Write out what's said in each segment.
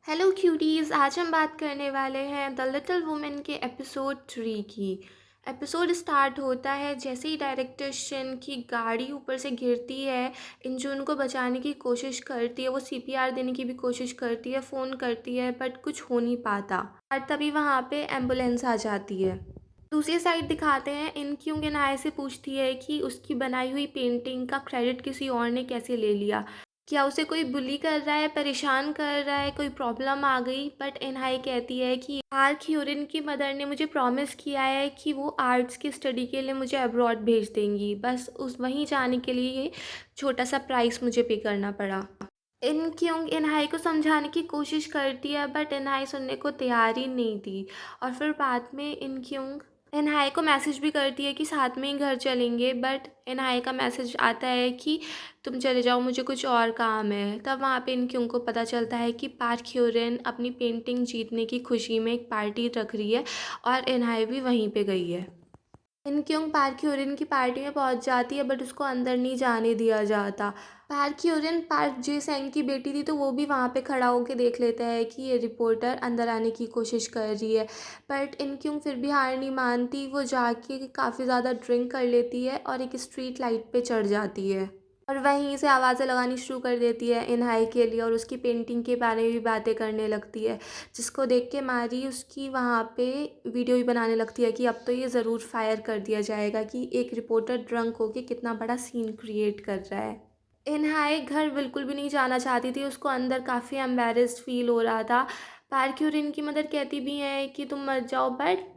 Hello cuties, आज हम बात करने वाले हैं द लिटिल वुमेन के एपिसोड 3 की। एपिसोड स्टार्ट होता है जैसे ही डायरेक्टर शिन की गाड़ी ऊपर से गिरती है। इंजू उनको बचाने की कोशिश करती है, वो सीपीआर देने की भी कोशिश करती है, फ़ोन करती है, बट कुछ हो नहीं पाता। और तभी वहाँ पे एम्बुलेंस आ जाती है। दूसरी साइड दिखाते हैं, इन क्योंग इनाय से पूछती है कि उसकी बनाई हुई पेंटिंग का क्रेडिट किसी और ने कैसे ले लिया। क्या उसे कोई बुली कर रहा है, परेशान कर रहा है, कोई प्रॉब्लम आ गई। बट इनहाई कहती है कि आर्क ह्यूरिन की मदर ने मुझे प्रॉमिस किया है कि वो आर्ट्स की स्टडी के लिए मुझे अब्रॉड भेज देंगी, बस उस वहीं जाने के लिए ये छोटा सा प्राइस मुझे पे करना पड़ा। इन क्योंग इनहाई को समझाने की कोशिश करती है, बट इनहाई सुनने को तैयार ही नहीं थी। और फिर बाद में इन क्योंग इनहाई को मैसेज भी करती है कि साथ में ही घर चलेंगे, बट इनहाई का मैसेज आता है कि तुम चले जाओ, मुझे कुछ और काम है। तब वहाँ पे इन क्योंग को पता चलता है कि पार्क ह्यूरिन अपनी पेंटिंग जीतने की खुशी में एक पार्टी रख रही है और इनहाई भी वहीं पे गई है। इन क्योंग पार्क ह्यूरिन की पार्टी में पहुंच जाती है, बट उसको अंदर नहीं जाने दिया जाता। पार्क ह्यूरिन पार्क जे सेंग की बेटी थी, तो वो भी वहाँ पे खड़ा होकर देख लेता है कि ये रिपोर्टर अंदर आने की कोशिश कर रही है। बट इन क्योंग फिर भी हार नहीं मानती, वो जाके काफ़ी ज़्यादा ड्रिंक कर लेती है और एक स्ट्रीट लाइट पे चढ़ जाती है और वहीं से आवाज़ें लगानी शुरू कर देती है इनहाई के लिए, और उसकी पेंटिंग के बारे में भी बातें करने लगती है, जिसको देख के मारी उसकी वहाँ पे वीडियो भी बनाने लगती है कि अब तो ये ज़रूर फायर कर दिया जाएगा कि एक रिपोर्टर ड्रंक होके कितना बड़ा सीन क्रिएट कर रहा है। इनहाई घर बिल्कुल भी नहीं जाना चाहती थी, उसको अंदर काफ़ी एम्बेरस्ड फील हो रहा था। पार्क ह्यूरिन की मदर कहती भी हैं कि तुम मत जाओ, बट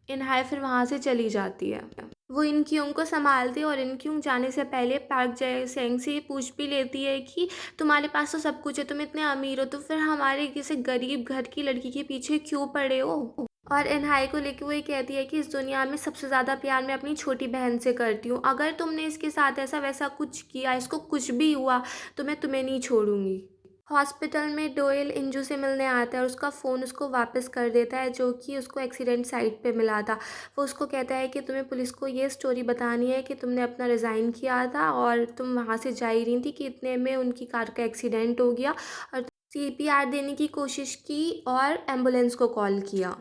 इनहाई फिर वहाँ से चली जाती है। वो इन क्योंग को संभालती है और इन क्योंग जाने से पहले पार्क जय सेंग से पूछ भी लेती है कि तुम्हारे पास तो सब कुछ है, तुम इतने अमीर हो, तो फिर हमारे किसी गरीब घर की लड़की के पीछे क्यों पड़े हो। और इनहाई को लेके वो ये कहती है कि इस दुनिया में सबसे ज़्यादा प्यार मैं अपनी छोटी बहन से करती हूँ, अगर तुमने इसके साथ ऐसा वैसा कुछ किया, इसको कुछ भी हुआ, तो मैं तुम्हें नहीं छोड़ूंगी। हॉस्पिटल में डोएल इंजू से मिलने आता है और उसका फ़ोन उसको वापस कर देता है, जो कि उसको एक्सीडेंट साइट पे मिला था। वो उसको कहता है कि तुम्हें पुलिस को ये स्टोरी बतानी है कि तुमने अपना रिज़ाइन किया था और तुम वहाँ से जा ही रही थी कि इतने में उनकी कार का एक्सीडेंट हो गया और सीपीआर देने की कोशिश की और एम्बुलेंस को कॉल किया।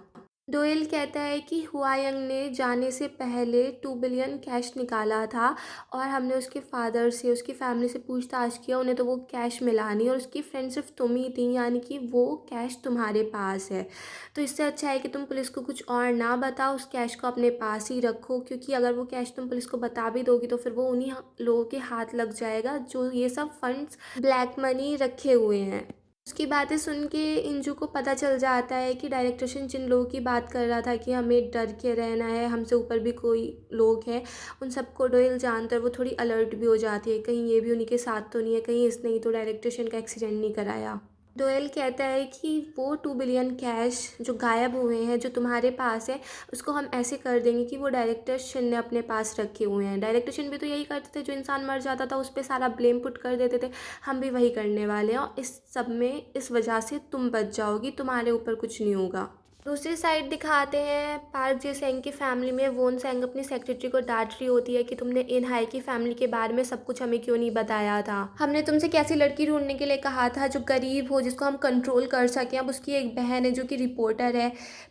डोएल कहता है कि हुआयंग ने जाने से पहले 2 बिलियन कैश निकाला था और हमने उसके फादर से, उसकी फैमिली से पूछताछ किया, उन्हें तो वो कैश मिला नहीं और उसकी फ्रेंड सिर्फ तुम ही थी, यानी कि वो कैश तुम्हारे पास है। तो इससे अच्छा है कि तुम पुलिस को कुछ और ना बताओ, उस कैश को अपने पास ही रखो, क्योंकि अगर वो कैश तुम पुलिस को बता भी दोगी तो फिर वो उन्हीं लोगों के हाथ लग जाएगा जो ये सब फंड्स ब्लैक मनी रखे हुए हैं। उसकी बातें सुन के इंजू को पता चल जाता है कि डायरेक्टर शिन जिन लोगों की बात कर रहा था कि हमें डर के रहना है, हमसे ऊपर भी कोई लोग हैं, उन सबको डोयल जानता है। वो थोड़ी अलर्ट भी हो जाती है, कहीं ये भी उन्हीं के साथ तो नहीं है, कहीं इसने ही तो डायरेक्टर शिन का एक्सीडेंट नहीं कराया। डोयल कहता है कि वो 2 बिलियन कैश जो गायब हुए हैं, जो तुम्हारे पास है, उसको हम ऐसे कर देंगे कि वो डायरेक्टर शिन ने अपने पास रखे हुए हैं। डायरेक्टर शिन भी तो यही करते थे, जो इंसान मर जाता था उस पर सारा ब्लेम पुट कर देते थे। हम भी वही करने वाले हैं और इस सब में इस वजह से तुम बच जाओगी, तुम्हारे ऊपर कुछ नहीं होगा। दूसरी साइड दिखाते हैं पार्क जे सेंग की फैमिली में वोन सेंग अपनी सेक्रेटरी को डांट रही होती है कि तुमने इन हाई की फैमिली के बारे में सब कुछ हमें क्यों नहीं बताया था, हमने तुमसे कैसी लड़की ढूंढने के लिए कहा था जो गरीब हो, जिसको हम कंट्रोल कर सकें। अब उसकी एक बहन है जो कि रिपोर्टर है।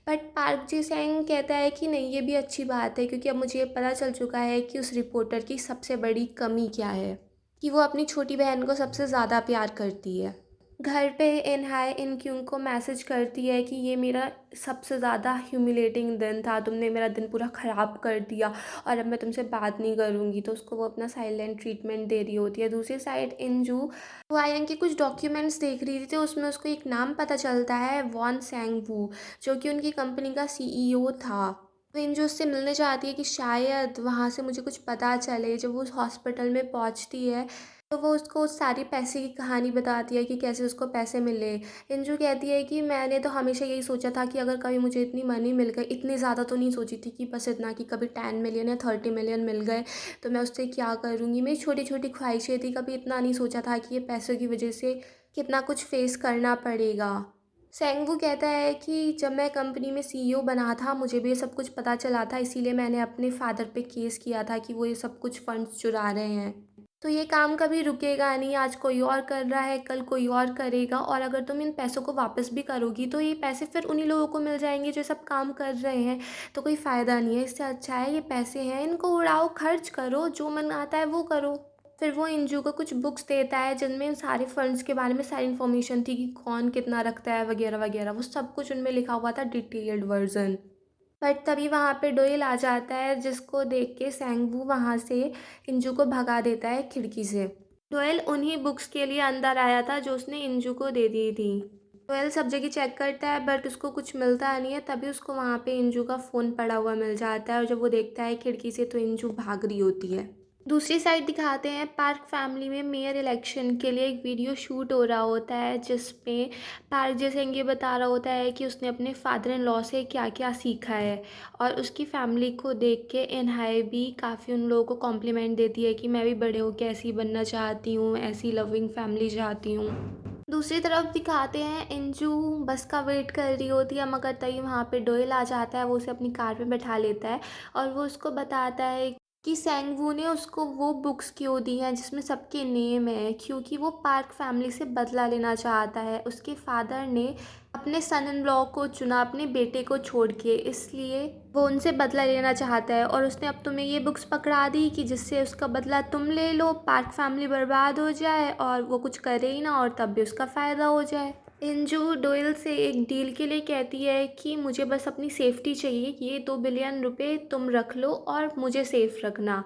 बट पार्क जे सेंग कहता है कि नहीं, ये भी अच्छी बात है, क्योंकि अब मुझे ये पता चल चुका है कि उस रिपोर्टर की सबसे बड़ी कमी क्या है, कि वो अपनी छोटी बहन को सबसे ज़्यादा प्यार करती है। घर पे इनहाई इन क्योंग को मैसेज करती है कि ये मेरा सबसे ज़्यादा ह्यूमिलेटिंग दिन था, तुमने मेरा दिन पूरा ख़राब कर दिया और अब मैं तुमसे बात नहीं करूँगी, तो उसको वो अपना साइलेंट ट्रीटमेंट दे रही होती है। दूसरी साइड इंजू हुआयंग के कुछ डॉक्यूमेंट्स देख रही थी, तो उसमें उसको एक नाम पता चलता है, वॉन सेंग वू, जो कि उनकी कंपनी का सीईओ था। तो इंजू उससे मिलने चाहती है कि शायद वहाँ से मुझे कुछ पता चले। जब वो उस हॉस्पिटल में पहुँचती है तो वो उसको उस सारी पैसे की कहानी बताती है कि कैसे उसको पैसे मिले। इंजू कहती है कि मैंने तो हमेशा यही सोचा था कि अगर कभी मुझे इतनी मनी मिल गई, इतनी ज़्यादा तो नहीं सोची थी कि बस इतना कि कभी 10 मिलियन या 30 मिलियन मिल गए तो मैं उससे क्या करूँगी। मेरी छोटी छोटी ख्वाहिशें थी, कभी इतना नहीं सोचा था कि ये पैसों की वजह से कितना कुछ फेस करना पड़ेगा। सेंगवू कहता है कि जब मैं कंपनी में सीईओ बना था, मुझे भी ये सब कुछ पता चला था, इसीलिए मैंने अपने फादर पे केस किया था कि वो ये सब कुछ फंड्स चुरा रहे हैं। तो ये काम कभी रुकेगा नहीं, आज कोई और कर रहा है, कल कोई और करेगा, और अगर तुम इन पैसों को वापस भी करोगी तो ये पैसे फिर उन्हीं लोगों को मिल जाएँगे जो सब काम कर रहे हैं, तो कोई फ़ायदा नहीं है। इससे अच्छा है ये पैसे हैं इनको उड़ाओ, खर्च करो, जो मन आता है वो करो। फिर वो इंजू को कुछ बुक्स देता है जिनमें सारे फंड्स के बारे में सारी इन्फॉर्मेशन थी कि कौन कितना रखता है वगैरह वगैरह, वो सब कुछ उनमें लिखा हुआ था, डिटेल्ड वर्ज़न। बट तभी वहाँ पे डोयल आ जाता है जिसको देख के सैंगवू वहाँ से इंजू को भगा देता है खिड़की से। डोयल उन्हीं बुक्स के लिए अंदर आया था जो उसने इंजू को दे दी थी। डोयल सब जगह चेक करता है बट उसको कुछ मिलता नहीं है, तभी उसको वहाँ पे इंजू का फ़ोन पड़ा हुआ मिल जाता है, और जब वो देखता है खिड़की से तो इंजू भाग रही होती है। दूसरी साइड दिखाते हैं पार्क फैमिली में मेयर इलेक्शन के लिए एक वीडियो शूट हो रहा होता है जिसमें पार्क जैसेंग ये बता रहा होता है कि उसने अपने फादर इन लॉ से क्या क्या सीखा है, और उसकी फैमिली को देख के इनहाई भी काफ़ी उन लोगों को कॉम्प्लीमेंट देती है कि मैं भी बड़े होकर ऐसी बनना चाहती हूँ, ऐसी लविंग फैमिली चाहती हूँ। दूसरी तरफ दिखाते हैं इंजू बस का वेट कर रही होती है, मगर तभी वहाँ पे डोयल आ जाता है, वो उसे अपनी कार में बैठा लेता है और वो उसको बताता है कि सैंगवू ने उसको वो बुक्स क्यों दी हैं जिसमें सबके नेम है, क्योंकि वो पार्क फैमिली से बदला लेना चाहता है। उसके फादर ने अपने सन इन लॉ को चुना अपने बेटे को छोड़ के, इसलिए वो उनसे बदला लेना चाहता है, और उसने अब तुम्हें ये बुक्स पकड़ा दी कि जिससे उसका बदला तुम ले लो, पार्क फैमिली बर्बाद हो जाए और वो कुछ करे ही ना, और तब भी उसका फ़ायदा हो जाए। इंजू डोयल से एक डील के लिए कहती है कि मुझे बस अपनी सेफ्टी चाहिए, ये 2 बिलियन रुपए तुम रख लो और मुझे सेफ रखना।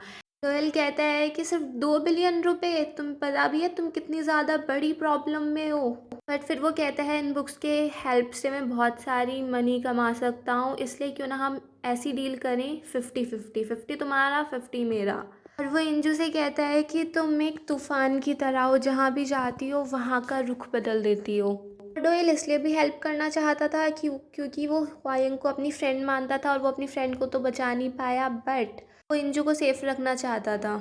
डोयल कहता है कि सिर्फ 2 बिलियन रुपए, तुम पता भी है तुम कितनी ज़्यादा बड़ी प्रॉब्लम में हो। बट फिर वो कहता है इन बुक्स के हेल्प से मैं बहुत सारी मनी कमा सकता हूँ, इसलिए क्यों ना हम ऐसी डील करें 50-50, 50 तुम्हारा 50 मेरा। और वो इंजू से कहता है कि तुम एक तूफान की तरह हो, जहाँ भी जाती हो वहाँ का रुख बदल देती हो। डोयल इसलिए भी हेल्प करना चाहता था क्योंकि वो हुआयंग को अपनी फ्रेंड मानता था, और वो अपनी फ्रेंड को तो बचा नहीं पाया, बट वो इंजू को सेफ रखना चाहता था।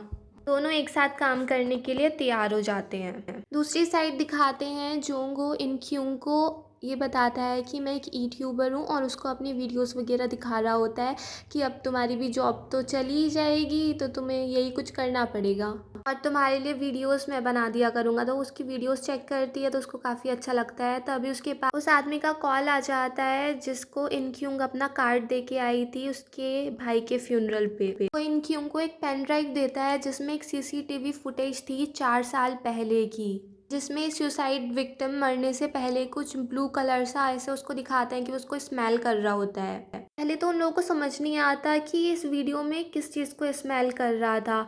दोनों एक साथ काम करने के लिए तैयार हो जाते हैं। दूसरी साइड दिखाते हैं जोंगो इन क्यूंग को ये बताता है कि मैं एक यूट्यूबर हूँ, और उसको अपनी वीडियोस वगैरह दिखा रहा होता है कि अब तुम्हारी भी जॉब तो चली ही जाएगी, तो तुम्हें यही कुछ करना पड़ेगा और तुम्हारे लिए वीडियोस मैं बना दिया करूँगा। तो उसकी वीडियोस चेक करती है तो उसको काफ़ी अच्छा लगता है। तभी उसके पास उस आदमी का कॉल आ जाता है जिसको इनक्यूंग अपना कार्ड दे के आई थी उसके भाई के फ्यूनरल पे। वो इनक्यूंग को एक पेन ड्राइव देता है जिसमें एक सीसीटीवी फुटेज थी 4 साल पहले की, जिसमें सुसाइड विक्टिम मरने से पहले कुछ ब्लू कलर सा ऐसे उसको दिखाते हैं कि उसको स्मेल कर रहा होता है। पहले तो उन लोगों को समझ नहीं आता कि इस वीडियो में किस चीज़ को स्मेल कर रहा था,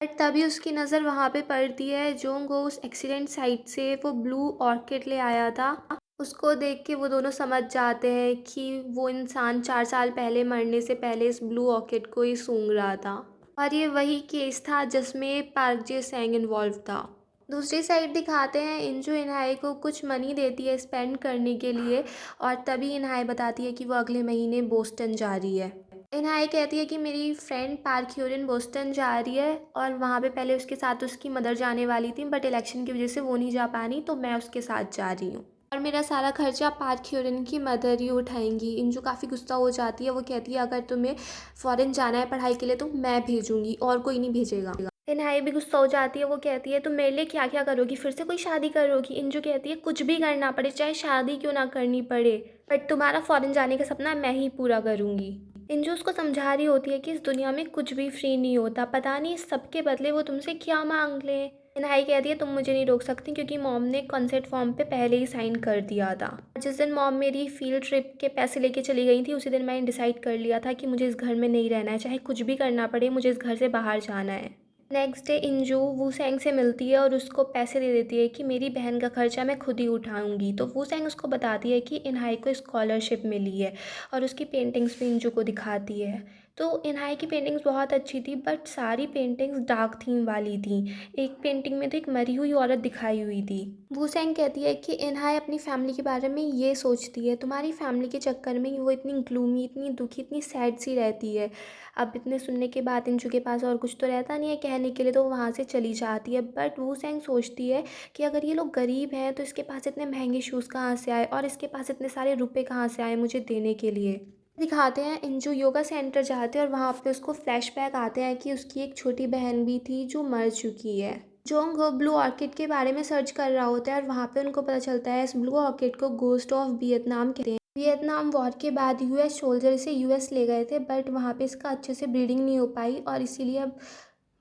बट तभी उसकी नज़र वहाँ पे पड़ती है जोंगो उस एक्सीडेंट साइट से वो ब्लू ऑर्किड ले आया था। उसको देख के वो दोनों समझ जाते हैं कि वो इंसान 4 साल पहले मरने से पहले इस ब्लू ऑर्किड को ही सूंघ रहा था, और ये वही केस था जिसमें पार्क जे सेंग इन्वॉल्व था। दूसरी साइड दिखाते हैं इंजू इनहाई को कुछ मनी देती है स्पेंड करने के लिए, और तभी इनहाई बताती है कि वो अगले महीने बोस्टन जा रही है। इनहाई कहती है कि मेरी फ्रेंड पार्क ह्यूरिन बोस्टन जा रही है, और वहाँ पे पहले उसके साथ उसकी मदर जाने वाली थी, बट इलेक्शन की वजह से वो नहीं जा पानी, तो मैं उसके साथ जा रही हूँ और मेरा सारा खर्चा पार्क ह्यूरिन की मदर ही उठाएंगी। इंजू काफ़ी गुस्सा हो जाती है, वो कहती है अगर तुम्हें फ़ॉरेन जाना है पढ़ाई के लिए तो मैं भेजूंगी और कोई नहीं भेजेगा। इनहाई भी गुस्सा हो जाती है, वो कहती है तुम मेरे लिए क्या क्या करोगी, फिर से कोई शादी करोगी। इंजू कहती है कुछ भी करना पड़े, चाहे शादी क्यों ना करनी पड़े, बट तुम्हारा फॉरेन जाने का सपना मैं ही पूरा करूँगी। इंजू उसको समझा रही होती है कि इस दुनिया में कुछ भी फ्री नहीं होता, पता नहीं इस सबके बदले वो तुमसे क्या मांग लें। इनहाई कहती है तुम मुझे नहीं रोक सकती क्योंकि मॉम ने कंसेंट फॉर्म पे पहले ही साइन कर दिया था। जिस दिन मॉम मेरी फील्ड ट्रिप के पैसे लेके चली गई थी उसी दिन मैंने डिसाइड कर लिया था कि मुझे इस घर में नहीं रहना है, चाहे कुछ भी करना पड़े, मुझे इस घर से बाहर जाना है। नेक्स्ट डे इंजू वूसेंग से मिलती है और उसको पैसे दे देती है कि मेरी बहन का खर्चा मैं खुद ही उठाऊंगी। तो वूसेंग उसको बताती है कि इनहाई को स्कॉलरशिप मिली है, और उसकी पेंटिंग्स भी इंजू को दिखाती है। तो इनहाई की पेंटिंग्स बहुत अच्छी थी, बट सारी पेंटिंग्स डार्क थीम वाली थी। एक पेंटिंग में तो एक मरी हुई औरत दिखाई हुई थी। वूसेंग कहती है कि इनहाई अपनी फैमिली के बारे में ये सोचती है, तुम्हारी फैमिली के चक्कर में वो इतनी ग्लूमी, इतनी दुखी, इतनी सैड सी रहती है। अब इतने सुनने के बाद इंजू के पास और कुछ तो रहता नहीं है कहने के लिए, तो वो वहाँ से चली जाती है। बट वूसेंग सोचती है कि अगर ये लोग गरीब हैं तो इसके पास इतने महंगे शूज़ कहाँ से आए, और इसके पास इतने सारे रुपए कहाँ से आए मुझे देने के लिए। दिखाते हैं इंजू योगा सेंटर जाते हैं और वहाँ पे उसको फ्लैशबैक आते हैं कि उसकी एक छोटी बहन भी थी जो मर चुकी है। जोंग हो ब्लू ऑर्किड के बारे में सर्च कर रहा होता है और वहाँ पे उनको पता चलता है इस ब्लू ऑर्किड को गोस्ट ऑफ वियतनाम कहते हैं। वियतनाम वॉर के बाद यूएस सोल्जर इसे यूएस ले गए थे, बट वहाँ पे इसका अच्छे से ब्रीडिंग नहीं हो पाई और इसीलिए अब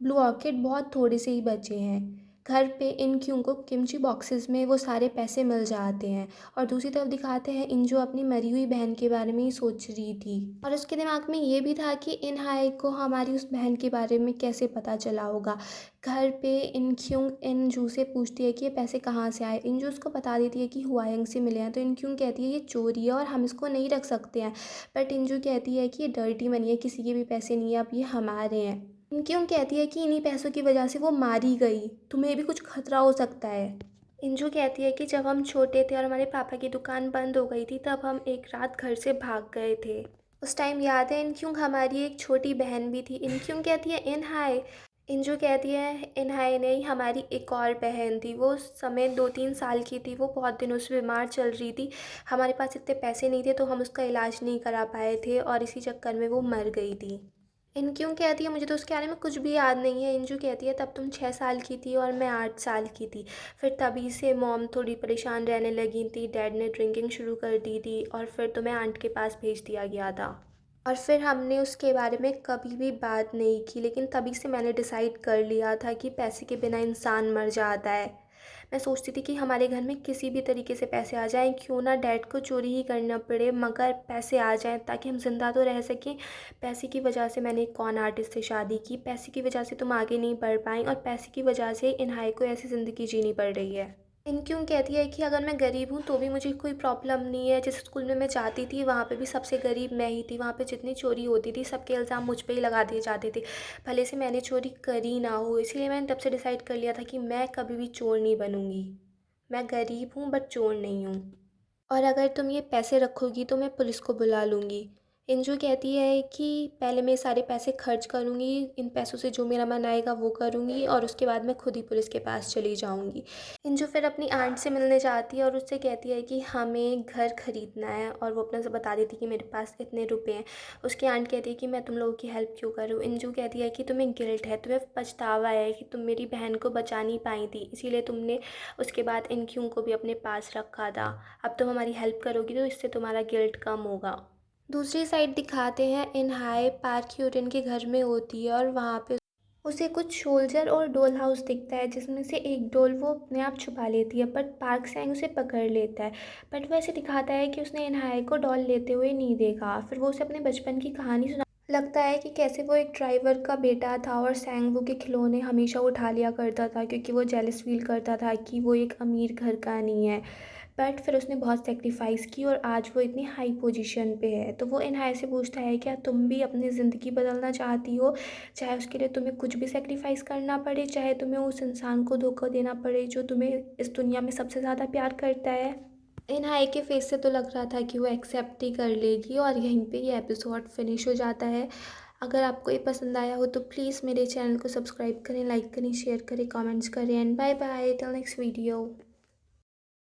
ब्लू ऑर्किड बहुत थोड़े से ही बचे हैं। घर पे इन क्यों को किमची बॉक्सेस में वो सारे पैसे मिल जाते हैं। और दूसरी तरफ दिखाते हैं इन जो अपनी मरी हुई बहन के बारे में ही सोच रही थी और उसके दिमाग में ये भी था कि इन हाई को हमारी उस बहन के बारे में कैसे पता चला होगा। घर पे इन क्यों इन जू से पूछती है कि ये पैसे कहाँ से आए। इन जू उसको बता देती है कि हुआयंग से मिले हैं, तो इन क्यों कहती है ये चोरी है और हम इसको नहीं रख सकते हैं। बट इन जू कहती है कि ये डर्टी मनी है, किसी के भी पैसे नहीं है, अब ये हमारे हैं। क्यों कहती है कि इन्हीं पैसों की वजह से वो मारी गई, तुम्हें भी कुछ खतरा हो सकता है। इंजू कहती है कि जब हम छोटे थे और हमारे पापा की दुकान बंद हो गई थी तब हम एक रात घर से भाग गए थे। उस टाइम याद है इन क्यों हमारी एक छोटी बहन भी थी। इन क्यों कहती है इन हाय। इंजू कहती है इन हाय नहीं, हमारी एक और बहन थी, वो उस समय 2-3 साल की थी, वो बहुत दिनों से बीमार चल रही थी। हमारे पास इतने पैसे नहीं थे तो हम उसका इलाज नहीं करा पाए थे और इसी चक्कर में वो मर गई थी। इन क्यों कहती है मुझे तो उसके बारे में कुछ भी याद नहीं है। इंजू कहती है तब तुम 6 साल की थी और मैं 8 साल की थी। फिर तभी से मॉम थोड़ी परेशान रहने लगी थी, डैड ने ड्रिंकिंग शुरू कर दी थी और फिर तुम्हें आंट के पास भेज दिया गया था। और फिर हमने उसके बारे में कभी भी बात नहीं की, लेकिन तभी से मैंने डिसाइड कर लिया था कि पैसे के बिना इंसान मर जाता है। मैं सोचती थी कि हमारे घर में किसी भी तरीके से पैसे आ जाएं, क्यों ना डैड को चोरी ही करना पड़े मगर पैसे आ जाएं ताकि हम ज़िंदा तो रह सकें। पैसे की वजह से मैंने एक कॉन आर्टिस्ट से शादी की, पैसे की वजह से तुम आगे नहीं बढ़ पाई और पैसे की वजह से इन हाई को ऐसी ज़िंदगी जीनी पड़ रही है। इन क्यों कहती है कि अगर मैं गरीब हूँ तो भी मुझे कोई प्रॉब्लम नहीं है। जिस स्कूल में मैं जाती थी वहाँ पे भी सबसे गरीब मैं ही थी, वहाँ पे जितनी चोरी होती थी सबके इल्ज़ाम मुझ पे ही लगा दिए जाते थे, भले से मैंने चोरी करी ना हो। इसीलिए मैंने तब से डिसाइड कर लिया था कि मैं कभी भी चोर नहीं बनूँगी। मैं गरीब हूँ बट चोर नहीं हूँ। और अगर तुम ये पैसे रखोगी तो मैं पुलिस को बुला लूँगी। इंजू कहती है कि पहले मैं सारे पैसे खर्च करूँगी, इन पैसों से जो मेरा मन आएगा वो करूँगी और उसके बाद मैं खुद ही पुलिस के पास चली जाऊँगी। इंजू फिर अपनी आंट से मिलने जाती है और उससे कहती है कि हमें घर खरीदना है और वो अपने से बता देती है कि मेरे पास इतने रुपए हैं। उसकी आंट कहती है कि मैं तुम लोगों की हेल्प क्यों करूँ। इंजू कहती है कि तुम्हें गिल्ट है, तुम्हें पछतावा है कि तुम मेरी बहन को बचा नहीं पाई थी, इसीलिए तुमने उसके बाद इन क्यों को भी अपने पास रखा था। अब तुम हमारी हेल्प करोगी तो इससे तुम्हारा गिल्ट कम होगा। दूसरी साइड दिखाते हैं इन हाई पार्क ह्यूरन के घर में होती है और वहाँ पे उसे कुछ सोल्जर और डोल हाउस दिखता है जिसमें से एक डोल वो अपने आप छुपा लेती है, बट पार्क सैंग उसे पकड़ लेता है। बट वैसे दिखाता है कि उसने इन हाई को डॉल लेते हुए नहीं देखा। फिर वो उसे अपने बचपन की कहानी सुना लगता है कि कैसे वो एक ड्राइवर का बेटा था और सैंग वो के खिलौने हमेशा उठा लिया करता था क्योंकि वो जेलस फील करता था कि वो एक अमीर घर का नहीं है। बट फिर उसने बहुत सेक्रीफाइस की और आज वो इतनी हाई पोजीशन पे है। तो वो इन हाई से पूछता है क्या तुम भी अपनी ज़िंदगी बदलना चाहती हो, चाहे उसके लिए तुम्हें कुछ भी सेक्रीफाइस करना पड़े, चाहे तुम्हें उस इंसान को धोखा देना पड़े जो तुम्हें इस दुनिया में सबसे ज़्यादा प्यार करता है। इन हाई के फेस से तो लग रहा था कि वो एक्सेप्ट ही कर लेगी और यहीं पे ये एपिसोड फिनिश हो जाता है। अगर आपको ये पसंद आया हो तो प्लीज़ मेरे चैनल को सब्सक्राइब करें, लाइक करें, शेयर करें, कमेंट्स करें and bye bye till next video.